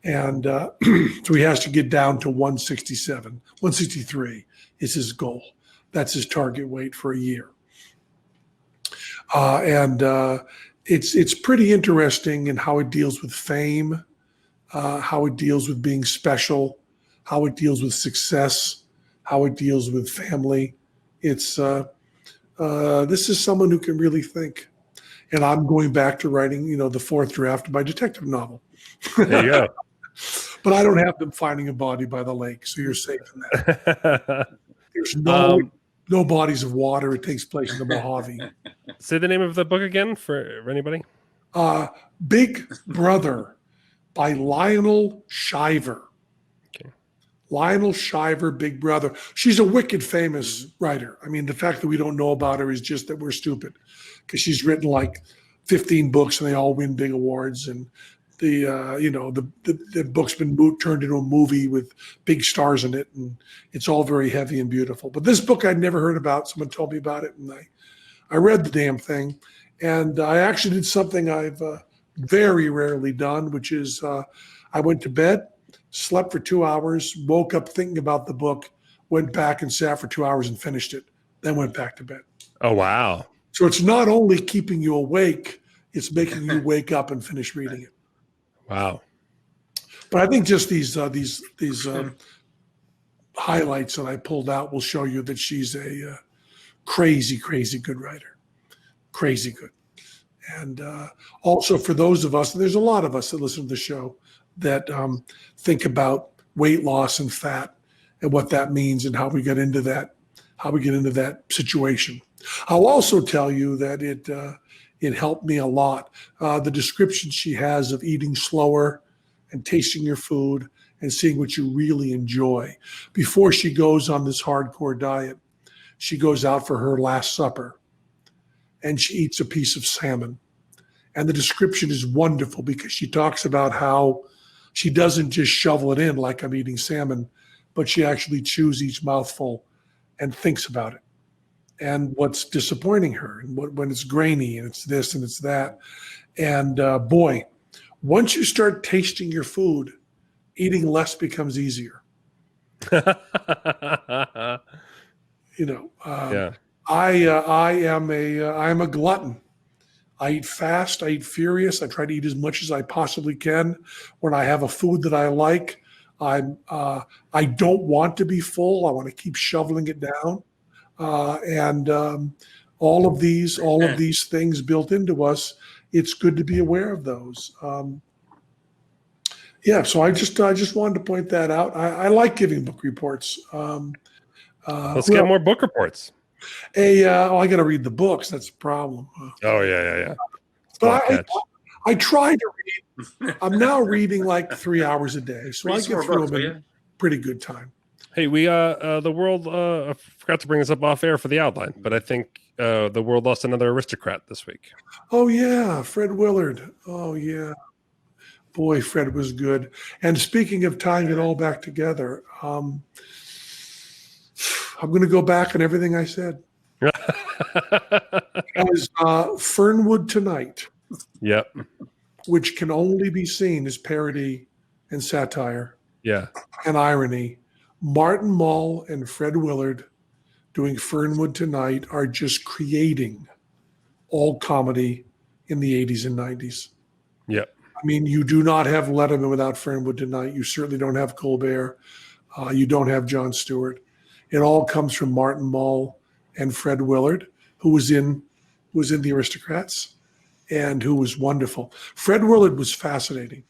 And so he has to get down to 167, 163 is his goal. That's his target weight for a year. It's pretty interesting in how it deals with fame, how it deals with being special, how it deals with success, how it deals with family. It's this is someone who can really think. And I'm going back to writing, the fourth draft of my detective novel. There you go. But I don't have them finding a body by the lake, so you're safe in that. There's no bodies of water. It takes place in the Mojave. Say the name of the book again for anybody. Big Brother by Lionel Shriver. Okay. Lionel Shriver Big Brother. She's a wicked famous writer. I mean, the fact that we don't know about her is just that we're stupid, because she's written like 15 books and they all win big awards. And the book's been turned into a movie with big stars in it, and it's all very heavy and beautiful. But this book I'd never heard about. Someone told me about it, and I read the damn thing, and I actually did something I've very rarely done, which is I went to bed, slept for 2 hours, woke up thinking about the book, went back and sat for 2 hours and finished it, then went back to bed. Oh, wow. So it's not only keeping you awake, it's making you wake up and finish reading it. Wow. But I think just these highlights that I pulled out will show you that she's a crazy, crazy good writer. Crazy good. And also for those of us, there's a lot of us that listen to the show that think about weight loss and fat and what that means and how we get into that situation. I'll also tell you that it helped me a lot. The description she has of eating slower and tasting your food and seeing what you really enjoy. Before she goes on this hardcore diet, she goes out for her last supper and she eats a piece of salmon. And the description is wonderful because she talks about how she doesn't just shovel it in like I'm eating salmon, but she actually chews each mouthful and thinks about it. And what's disappointing her, and when it's grainy and it's this and it's that. And boy, once you start tasting your food, eating less becomes easier. Yeah. I am a glutton. I eat fast. I eat furious. I try to eat as much as I possibly can. When I have a food that I like, I don't want to be full. I want to keep shoveling it down. And all of these things built into us, it's good to be aware of those. So I just wanted to point that out. I like giving book reports. Let's get more book reports. I got to read the books. That's the problem. Oh yeah. But I try to read. I'm now reading like 3 hours a day, so I get through them in pretty good time. Hey, we the world I forgot to bring this up off air for the outline, but I think the world lost another aristocrat this week. Oh yeah, Fred Willard. Oh yeah, boy, Fred was good. And speaking of tying it all back together, I'm going to go back on everything I said. As Fernwood Tonight. Yep. Which can only be seen as parody and satire. Yeah. And irony. Martin Mull and Fred Willard doing Fernwood Tonight are just creating all comedy in the 80s and 90s. Yep. I mean, you do not have Letterman without Fernwood Tonight. You certainly don't have Colbert. You don't have Jon Stewart. It all comes from Martin Mull and Fred Willard, who was in The Aristocrats and who was wonderful. Fred Willard was fascinating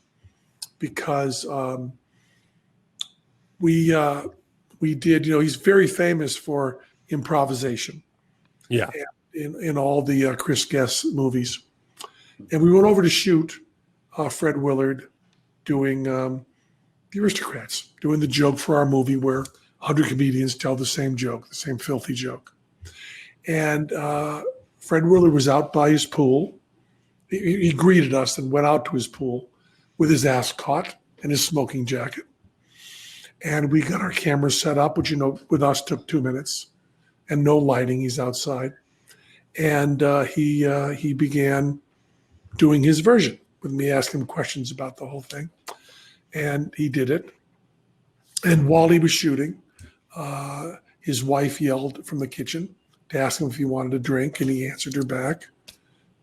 because we did, he's very famous for improvisation. Yeah. In all the Chris Guest movies. And we went over to shoot Fred Willard doing The Aristocrats, doing the joke for our movie where 100 comedians tell the same joke, the same filthy joke. And Fred Willard was out by his pool. He greeted us and went out to his pool with his ass caught and his smoking jacket. and we got our cameras set up, which, with us took 2 minutes, and no lighting. He's outside. And he began doing his version with me asking him questions about the whole thing. And he did it. And while he was shooting, his wife yelled from the kitchen to ask him if he wanted a drink, and he answered her back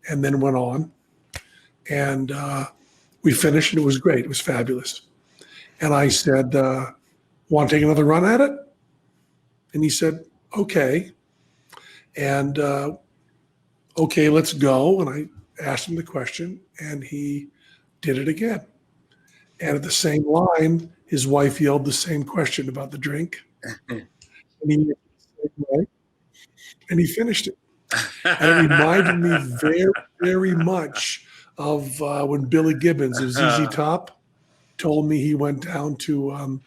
and then went on. And we finished, and it was great. It was fabulous. And I said, want to take another run at it? And he said, okay. And okay, let's go. And I asked him the question, and he did it again. And at the same line, his wife yelled the same question about the drink. And he did it the same way, and he finished it. And it reminded me very, very much of when Billy Gibbons of ZZ Top told me he went down to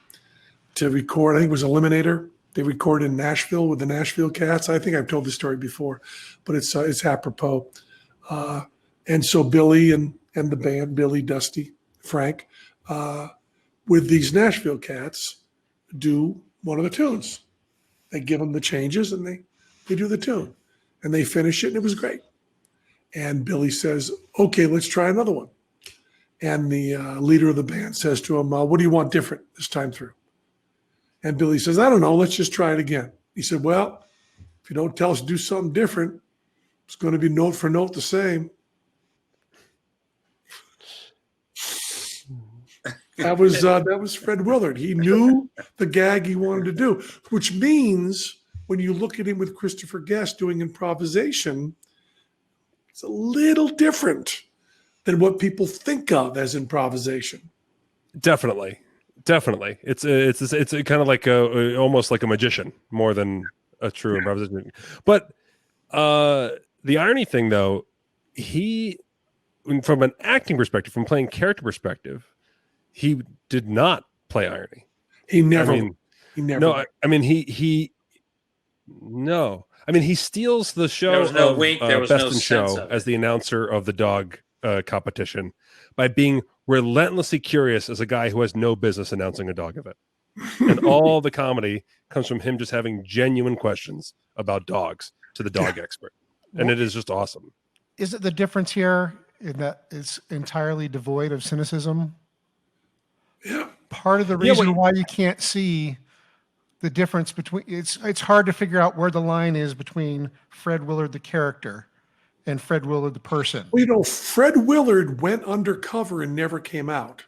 record. I think it was Eliminator. They recorded in Nashville with the Nashville Cats. I think I've told this story before, but it's apropos. And so Billy and the band, Billy, Dusty, Frank, with these Nashville Cats, do one of the tunes. They give them the changes, and they do the tune, and they finish it, and it was great. And Billy says, okay, let's try another one. And the leader of the band says to him, what do you want different this time through? And Billy says, I don't know, let's just try it again. He said, well, if you don't tell us to do something different, it's going to be note for note the same. That was Fred Willard. He knew the gag he wanted to do, which means when you look at him with Christopher Guest doing improvisation, it's a little different than what people think of as improvisation. Definitely. It's kind of like almost like a magician more than a true improvisation. But the irony thing, though, he, from an acting perspective, from playing character perspective, he did not play irony. He never. No, I mean he. No, I mean he steals the show. There was no of, wink. There was Best no in sense Show of it. as the announcer of the dog competition by being relentlessly curious as a guy who has no business announcing a dog event. And all the comedy comes from him just having genuine questions about dogs to the dog expert. And it is just awesome. Is it the difference here in that it's entirely devoid of cynicism? Yeah. Part of the reason why you can't see the difference between it's hard to figure out where the line is between Fred Willard the character and Fred Willard the person. Well, Fred Willard went undercover and never came out.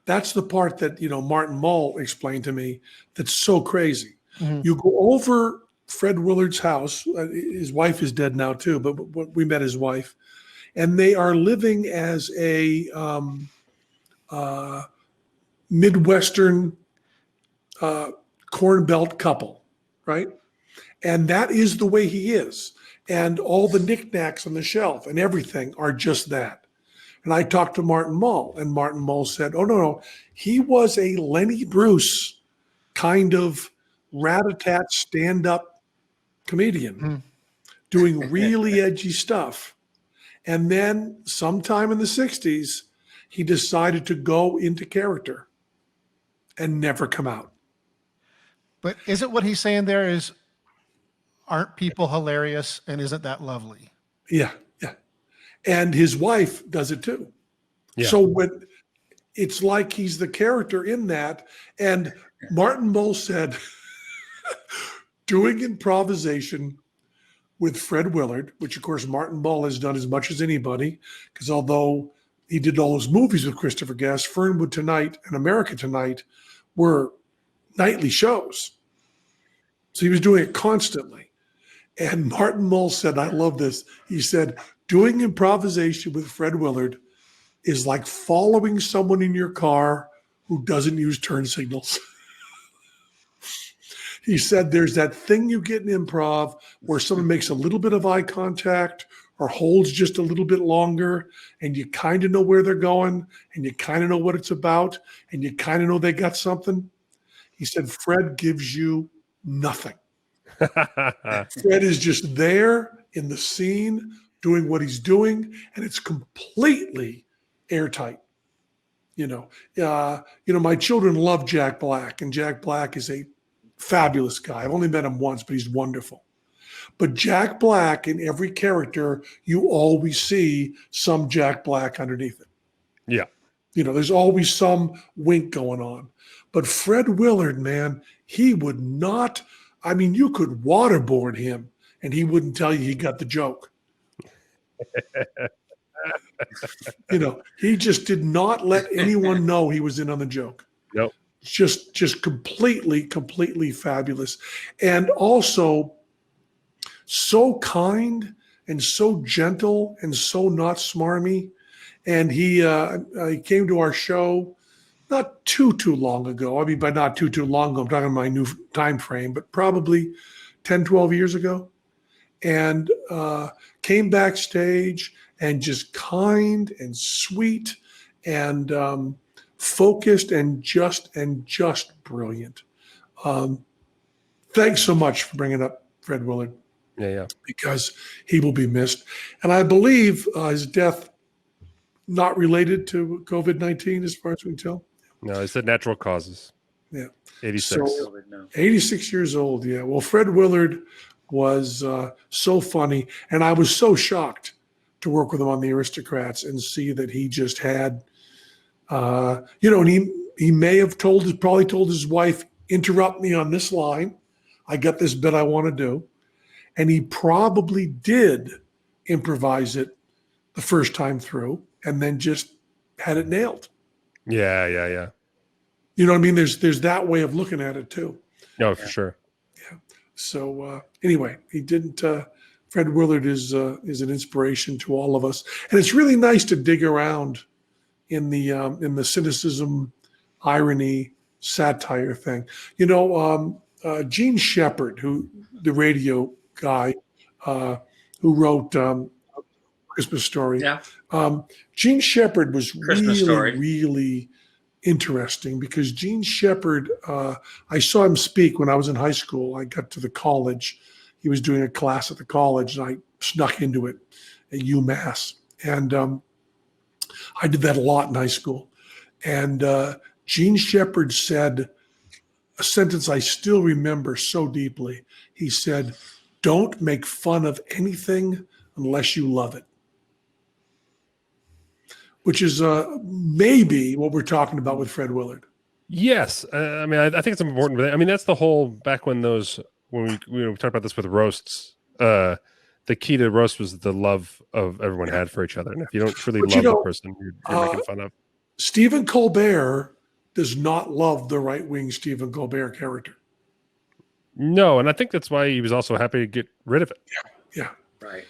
That's the part that, Martin Mull explained to me that's so crazy. Mm-hmm. You go over Fred Willard's house. His wife is dead now too, but we met his wife. And they are living as a Midwestern Corn Belt couple, right? And that is the way he is. And all the knickknacks on the shelf and everything are just that. And I talked to Martin Mull, and Martin Mull said, oh, no, he was a Lenny Bruce kind of rat-a-tat stand-up comedian doing really edgy stuff. And then sometime in the 60s, he decided to go into character and never come out. But isn't what he's saying there is, aren't people hilarious, and isn't that lovely? Yeah. And his wife does it too. Yeah. So when it's like he's the character in that. And Martin Mull said, doing improvisation with Fred Willard, which of course Martin Mull has done as much as anybody, because although he did all those movies with Christopher Guest, Fernwood Tonight and America Tonight were nightly shows. So he was doing it constantly. And Martin Mull said, I love this. He said, doing improvisation with Fred Willard is like following someone in your car who doesn't use turn signals. He said, there's that thing you get in improv where someone makes a little bit of eye contact or holds just a little bit longer, and you kind of know where they're going, and you kind of know what it's about, and you kind of know they got something. He said, Fred gives you nothing. Fred is just there in the scene doing what he's doing, and it's completely airtight. My children love Jack Black, and Jack Black is a fabulous guy. I've only met him once, but he's wonderful. But Jack Black, in every character, you always see some Jack Black underneath it. Yeah. There's always some wink going on. But Fred Willard, man, he would not, you could waterboard him and he wouldn't tell you he got the joke. He just did not let anyone know he was in on the joke. Nope. Just completely fabulous. And also so kind and so gentle and so not smarmy. And he came to our show not too long ago. By not too long ago, I'm talking my new time frame, but probably 10, 12 years ago. And came backstage and just kind and sweet and focused and just brilliant. Thanks so much for bringing up Fred Willard. Yeah. Because he will be missed. And I believe his death not related to COVID-19 as far as we can tell. No, it's said natural causes. Yeah. 86. So, 86 years old, yeah. Well, Fred Willard was so funny. And I was so shocked to work with him on The Aristocrats and see that he just had, and he may have probably told his wife, interrupt me on this line. I got this bit I want to do. And he probably did improvise it the first time through and then just had it nailed. Yeah. You know what I mean? There's that way of looking at it too. No, for sure. Yeah. So anyway, he didn't. Fred Willard is an inspiration to all of us, and it's really nice to dig around in the cynicism, irony, satire thing. Gene Shepard, the radio guy who wrote Christmas Story. Yeah. Gene Shepard was Story. really interesting because Gene Shepard, I saw him speak when I was in high school. I got to the college. He was doing a class at the college, and I snuck into it at UMass. And I did that a lot in high school. And Gene Shepard said a sentence I still remember so deeply. He said, "Don't make fun of anything unless you love it." Which is maybe what we're talking about with Fred Willard. Yes. I think it's important. That's the whole, back when we talked about this with roasts, the key to roast was the love of everyone had for each other. And if you don't truly love the person you're making fun of. Stephen Colbert does not love the right-wing Stephen Colbert character. No, and I think that's why he was also happy to get rid of it. Yeah. Right.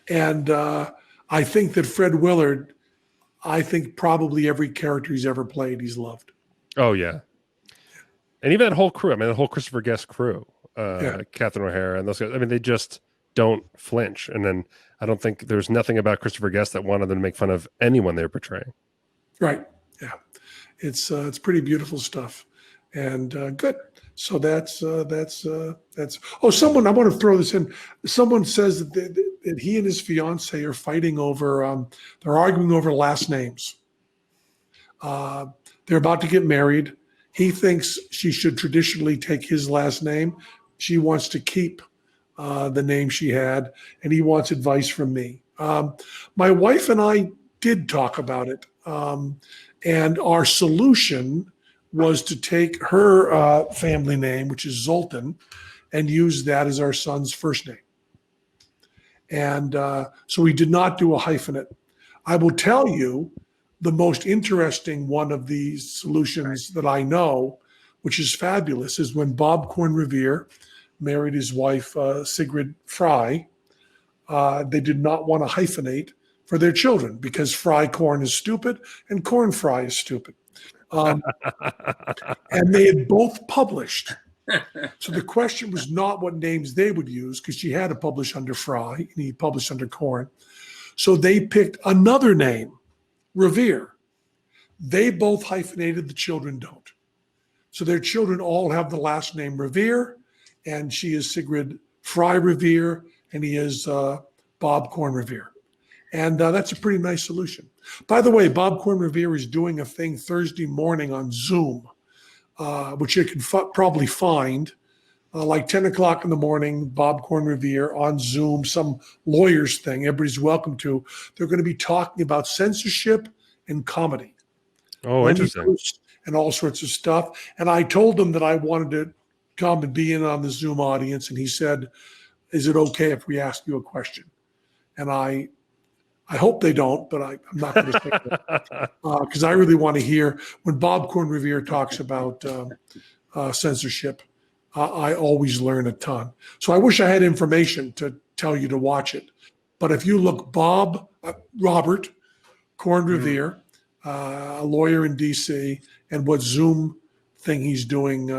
And I think that Fred Willard, probably every character he's ever played, he's loved. Oh, yeah. And even that whole crew, the whole Christopher Guest crew, Catherine O'Hara and those guys, they just don't flinch. And then I don't think there's nothing about Christopher Guest that wanted them to make fun of anyone they were portraying. Right. Yeah. It's pretty beautiful stuff. And good. So that's someone, I want to throw this in. Someone says that he and his fiance are fighting over, they're arguing over last names. They're about to get married. He thinks she should traditionally take his last name. She wants to keep the name she had, and he wants advice from me. My wife and I did talk about it, and our solution was to take her family name, which is Zoltan, and use that as our son's first name. And so we did not do a hyphenate. I will tell you the most interesting one of these solutions that I know, which is fabulous, is when Bob Corn Revere married his wife, Sigrid Fry. They did not want to hyphenate for their children because Fry Corn is stupid and Corn Fry is stupid. And they had both published. So the question was not what names they would use because she had to publish under Fry and he published under Corn. So they picked another name, Revere. They both hyphenated, the children don't. So their children all have the last name Revere, and she is Sigrid Fry Revere, and he is Bob Corn Revere. And that's a pretty nice solution. By the way, Bob Corn Revere is doing a thing Thursday morning on Zoom, which you can probably find. Like 10 o'clock in the morning, Bob Corn Revere on Zoom, some lawyers thing everybody's welcome to. They're going to be talking about censorship and comedy. Oh, interesting. And all sorts of stuff. And I told him that I wanted to come and be in on the Zoom audience. And he said, is it okay if we ask you a question? And I hope they don't, but I'm not going to say that because I really want to hear when Bob Corn Revere talks about censorship. I always learn a ton. So I wish I had information to tell you to watch it. But if you look Robert Corn Revere, a lawyer in DC, and what Zoom thing he's doing.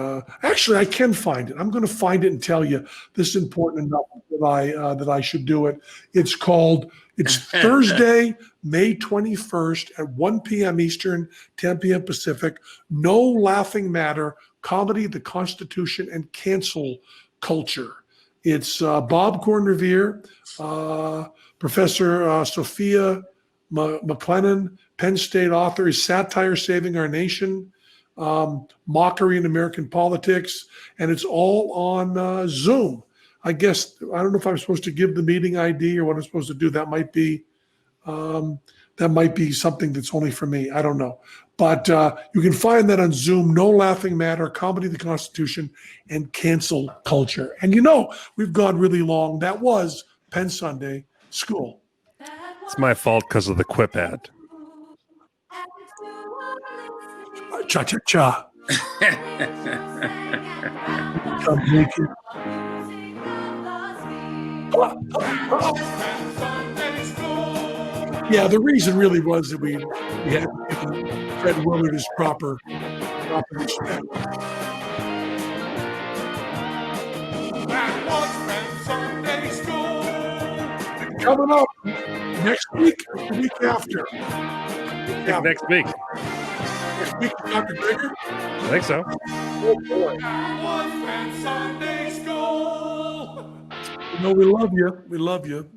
Actually, I can find it. I'm going to find it and tell you this is important enough that I should do it. It's Thursday, May 21st at 1 p.m. Eastern, 10 p.m. Pacific. No Laughing Matter, Comedy, the Constitution, and Cancel Culture. It's Bob Corn Revere, Professor Sophia McLennan, Penn State author, is Satire Saving Our Nation, Mockery in American Politics, and it's all on Zoom. I guess, I don't know if I'm supposed to give the meeting ID or what I'm supposed to do. That might be something that's only for me. I don't know. But you can find that on Zoom, No Laughing Matter, Comedy, the Constitution, and Cancel Culture. And we've gone really long. That was Penn Sunday School. It's my fault because of the Quip ad. Cha-cha-cha. Yeah, the reason really was that we had given Fred Willard his proper respect. Coming up next week, the week after. Next week. Next week, Dr. Grigger? I think so. Oh, boy. We love you. We love you.